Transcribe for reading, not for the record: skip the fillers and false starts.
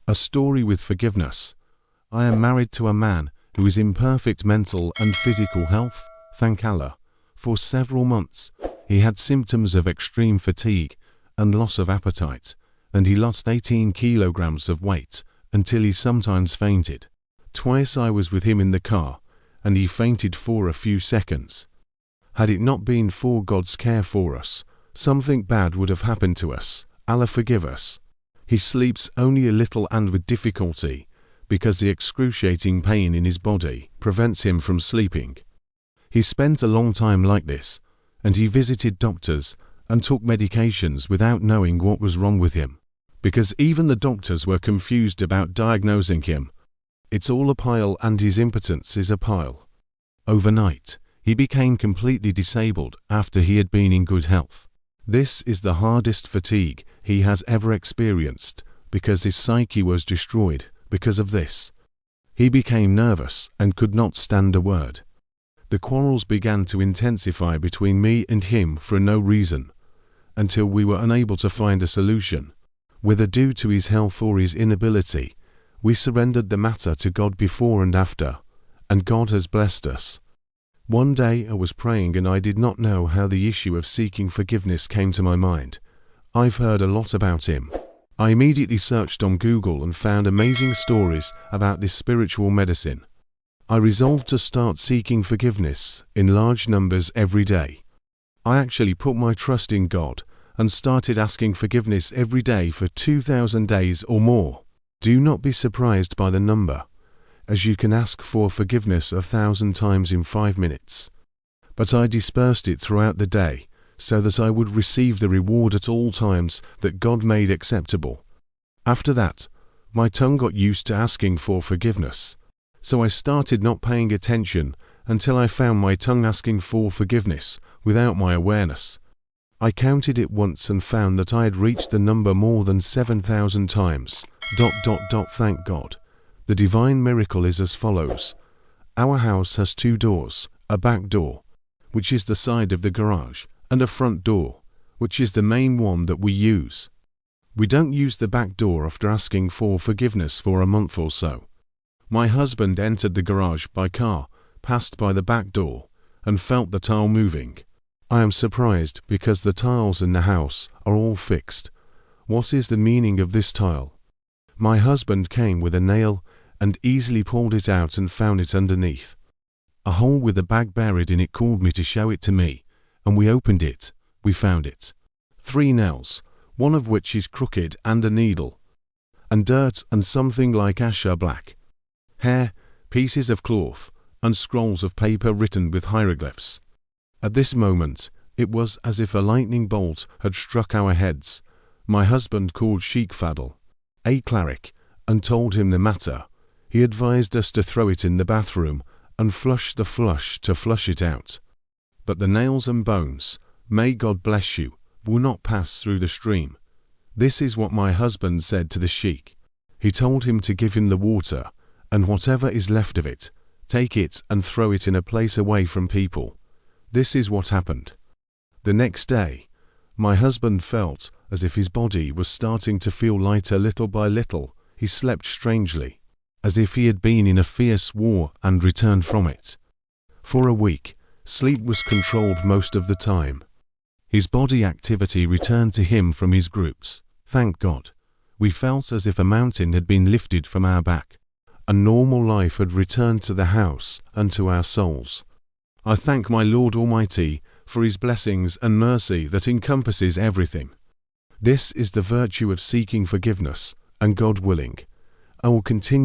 A story with forgiveness. I am married to a man who is in perfect mental and physical health, thank Allah. For several months, he had symptoms of extreme fatigue and loss of appetite, and he lost 18 kilograms of weight until he sometimes fainted. Twice I was with him in the car, and he fainted for a few seconds. Had it not been for God's care for us, something bad would have happened to us. Allah forgive us. He sleeps only a little and with difficulty, because the excruciating pain in his body prevents him from sleeping. He spent a long time like this, and he visited doctors and took medications without knowing what was wrong with him, because even the doctors were confused about diagnosing him. It's all a pile and his impotence is a pile. Overnight, he became completely disabled after he had been in good health. This is the hardest fatigue he has ever experienced, because his psyche was destroyed because of this. He became nervous and could not stand a word. The quarrels began to intensify between me and him for no reason, until we were unable to find a solution. Whether due to his health or his inability, we surrendered the matter to God before and after, and God has blessed us. One day I was praying and I did not know how the issue of seeking forgiveness came to my mind. I've heard a lot about him. I immediately searched on Google and found amazing stories about this spiritual medicine. I resolved to start seeking forgiveness in large numbers every day. I actually put my trust in God and started asking forgiveness every day for 2,000 days or more. Do not be surprised by the number, as you can ask for forgiveness 1,000 times in 5 minutes. But I dispersed it throughout the day, so that I would receive the reward at all times that God made acceptable. After that, my tongue got used to asking for forgiveness, so I started not paying attention until I found my tongue asking for forgiveness without my awareness. I counted it once and found that I had reached the number more than 7,000 times. Thank God. The divine miracle is as follows. Our house has 2 doors, a back door, which is the side of the garage, and a front door, which is the main one that we use. We don't use the back door after asking for forgiveness for a month or so. My husband entered the garage by car, passed by the back door, and felt the tile moving. I am surprised because the tiles in the house are all fixed. What is the meaning of this tile? My husband came with a nail and easily pulled it out and found it underneath. A hole with a bag buried in it called me to show it to me, and we opened it. We found it. 3 nails, one of which is crooked, and a needle, and dirt and something like asher black. Hair, pieces of cloth, and scrolls of paper written with hieroglyphs. At this moment, it was as if a lightning bolt had struck our heads. My husband called Sheikh Fadl, a cleric, and told him the matter. He advised us to throw it in the bathroom and flush the flush to flush it out. But the nails and bones, may God bless you, will not pass through the stream. This is what my husband said to the sheikh. He told him to give him the water, and whatever is left of it, take it and throw it in a place away from people. This is what happened. The next day, my husband felt as if his body was starting to feel lighter little by little. He slept strangely, as if he had been in a fierce war and returned from it. For a week, sleep was controlled most of the time. His body activity returned to him from his groups. Thank God. We felt as if a mountain had been lifted from our back. A normal life had returned to the house and to our souls. I thank my Lord Almighty for His blessings and mercy that encompasses everything. This is the virtue of seeking forgiveness, and God willing, I will continue